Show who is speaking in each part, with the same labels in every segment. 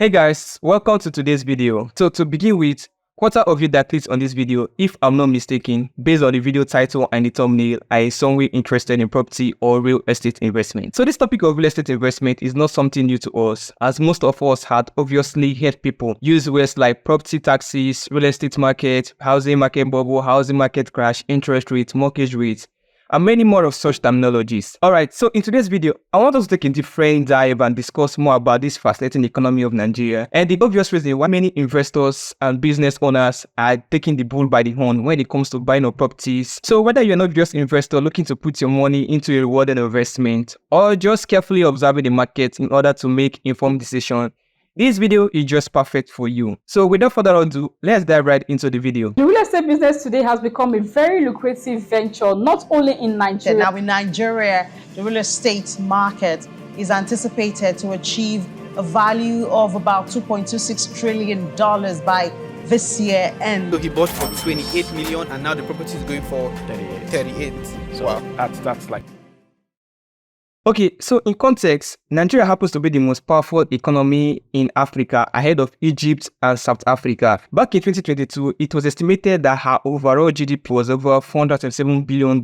Speaker 1: Hey guys, welcome to today's video. So to begin with, quarter of you that clicked on this video, if I'm not mistaken, based on the video title and the thumbnail, are somewhere interested in property or real estate investment. So this topic of real estate investment is not something new to us, as most of us had obviously heard people use words like property taxes, real estate market, housing market bubble, housing market crash, interest rates, mortgage rates, and many more of such terminologies. Alright, so in today's video, I want us to take a different dive and discuss more about this fascinating economy of Nigeria and the obvious reason why many investors and business owners are taking the bull by the horn when it comes to buying up properties. So whether you're not just an investor looking to put your money into a rewarded investment or just carefully observing the market in order to make informed decisions, this video is just perfect for you. So without further ado, let's dive right into the video.
Speaker 2: The real estate business today has become a very lucrative venture, not only in Nigeria.
Speaker 3: Now in Nigeria, the real estate market is anticipated to achieve a value of about $2.26 trillion by this year end.
Speaker 4: So he bought for 28 million and now the property is going for 38.
Speaker 1: So wow, that's like... Okay, so in context, Nigeria happens to be the most powerful economy in Africa ahead of Egypt and South Africa. Back in 2022, it was estimated that her overall GDP was over $427 billion.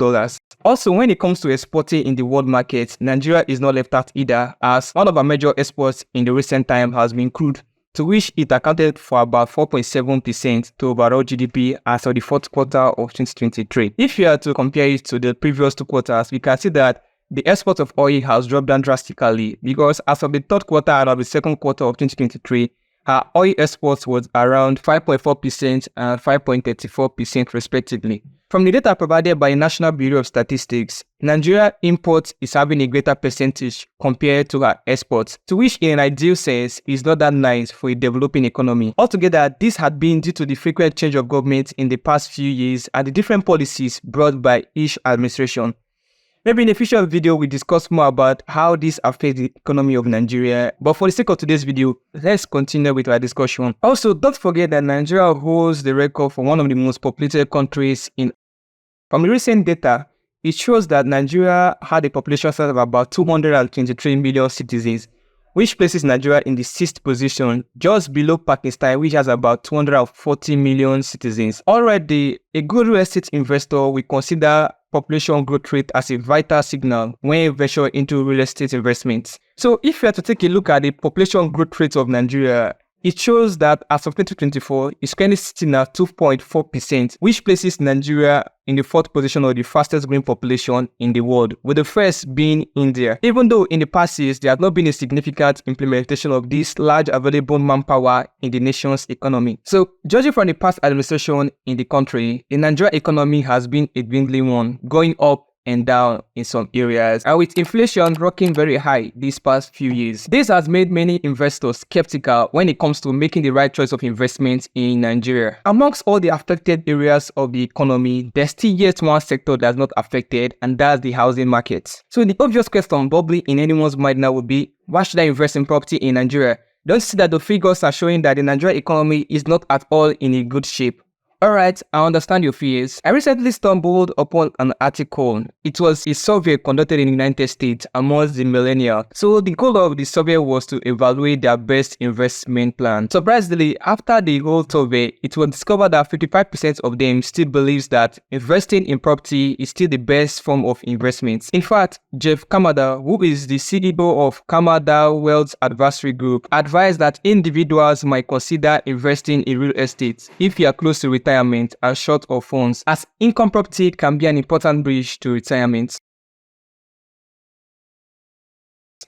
Speaker 1: Also, when it comes to exporting in the world market, Nigeria is not left out either, as one of our major exports in the recent time has been crude, to which it accounted for about 4.7% to overall GDP as of the fourth quarter of 2023. If you are to compare it to the previous two quarters, we can see that the export of oil has dropped down drastically because as of the third quarter and of the second quarter of 2023, her oil exports was around 5.4% and 5.34% respectively. From the data provided by the National Bureau of Statistics, Nigeria imports is having a greater percentage compared to her exports, to which in an ideal sense is not that nice for a developing economy. Altogether, this had been due to the frequent change of government in the past few years and the different policies brought by each administration. Maybe in a future video, we discuss more about how this affects the economy of Nigeria. But for the sake of today's video, let's continue with our discussion. Also, don't forget that Nigeria holds the record for one of the most populated countries in. From the recent data, it shows that Nigeria had a population size of about 223 million citizens, which places Nigeria in the 6th position, just below Pakistan, which has about 240 million citizens. Already, a good real estate investor will consider population growth rate as a vital signal when you venture into real estate investments. So if you are to take a look at the population growth rate of Nigeria, it shows that as of 2024, it's currently sitting at 2.4%, which places Nigeria in the 4th position of the fastest growing population in the world, with the first being India. Even though in the past years, there has not been a significant implementation of this large available manpower in the nation's economy. So, judging from the past administration in the country, the Nigerian economy has been a dwindling one, going up and down in some areas, and with inflation rocking very high these past few years. This has made many investors skeptical when it comes to making the right choice of investment in Nigeria. Amongst all the affected areas of the economy, there's still yet one sector that's not affected, and that's the housing market. So the obvious question bubbling in anyone's mind now would be, why should I invest in property in Nigeria? Don't you see that the figures are showing that the Nigerian economy is not at all in a good shape? Alright, I understand your fears. I recently stumbled upon an article. It was a survey conducted in the United States amongst the millennials. So the goal of the survey was to evaluate their best investment plan. Surprisingly, after the whole survey, it was discovered that 55% of them still believes that investing in property is still the best form of investment. In fact, Jeff Kamada, who is the CEO of Kamada Wealth Advisory Group, advised that individuals might consider investing in real estate if you are close to retirement are short of funds, as income property can be an important bridge to retirement.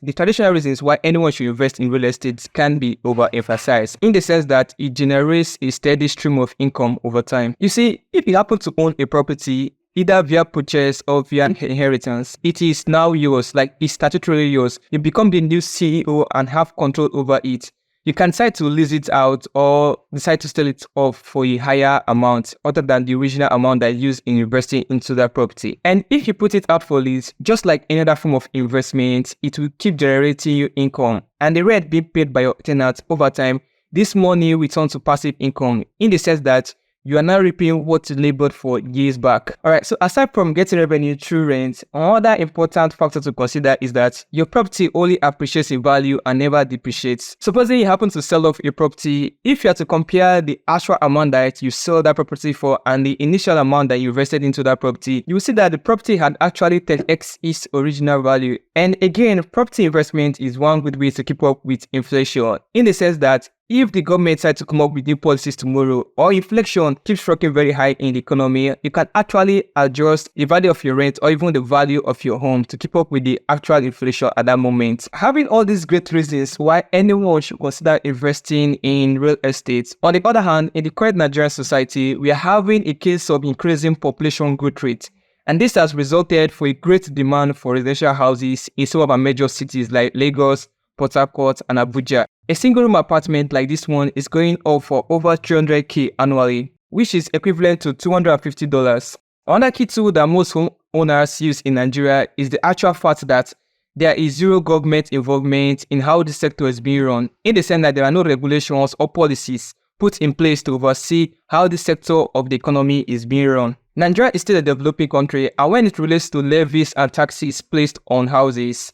Speaker 1: The traditional reasons why anyone should invest in real estate can be overemphasized, in the sense that it generates a steady stream of income over time. You see, if you happen to own a property, either via purchase or via inheritance, it is now yours, like it's statutorily yours. You become the new CEO and have control over it. You can decide to lease it out or decide to sell it off for a higher amount other than the original amount that you used in investing into that property. And if you put it out for lease, just like any other form of investment, it will keep generating you income. And the rent being paid by your tenants over time, this money returns to passive income, in the sense that you are now reaping what you labored for years back. Alright, so aside from getting revenue through rent, another important factor to consider is that your property only appreciates in value and never depreciates. Supposing you happen to sell off a property, if you are to compare the actual amount that you sell that property for and the initial amount that you invested into that property, you will see that the property had actually 10x its original value. And again, property investment is one good way to keep up with inflation, in the sense that if the government decides to come up with new policies tomorrow, or inflation keeps rocking very high in the economy, you can actually adjust the value of your rent or even the value of your home to keep up with the actual inflation at that moment. Having all these great reasons why anyone should consider investing in real estate. On the other hand, in the current Nigerian society, we are having a case of increasing population growth rate. And this has resulted for a great demand for residential houses in some of our major cities like Lagos, Port Harcourt, and Abuja. A single room apartment like this one is going up for over 300k annually, which is equivalent to $250. Another key tool that most homeowners use in Nigeria is the actual fact that there is zero government involvement in how the sector is being run, in the sense that there are no regulations or policies put in place to oversee how the sector of the economy is being run. Nigeria is still a developing country, and when it relates to levies and taxes placed on houses,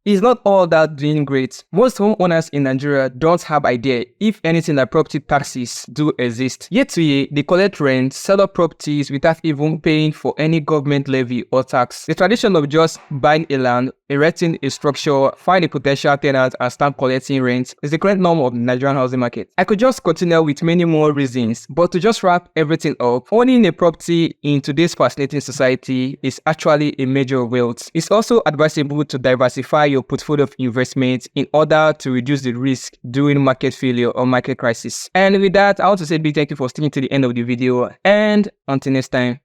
Speaker 1: it's not all that doing great. Most homeowners in Nigeria don't have idea if anything like property taxes do exist. Yet to year, they collect rent, sell up properties without even paying for any government levy or tax. The tradition of just buying a land, erecting a structure, find a potential tenant and start collecting rent is the current norm of the Nigerian housing market. I could just continue with many more reasons, but to just wrap everything up, owning a property in today's fascinating society is actually a major wealth. It's also advisable to diversify your portfolio of investments in order to reduce the risk during market failure or market crisis. And with that, I want to say a big thank you for sticking to the end of the video, and until next time.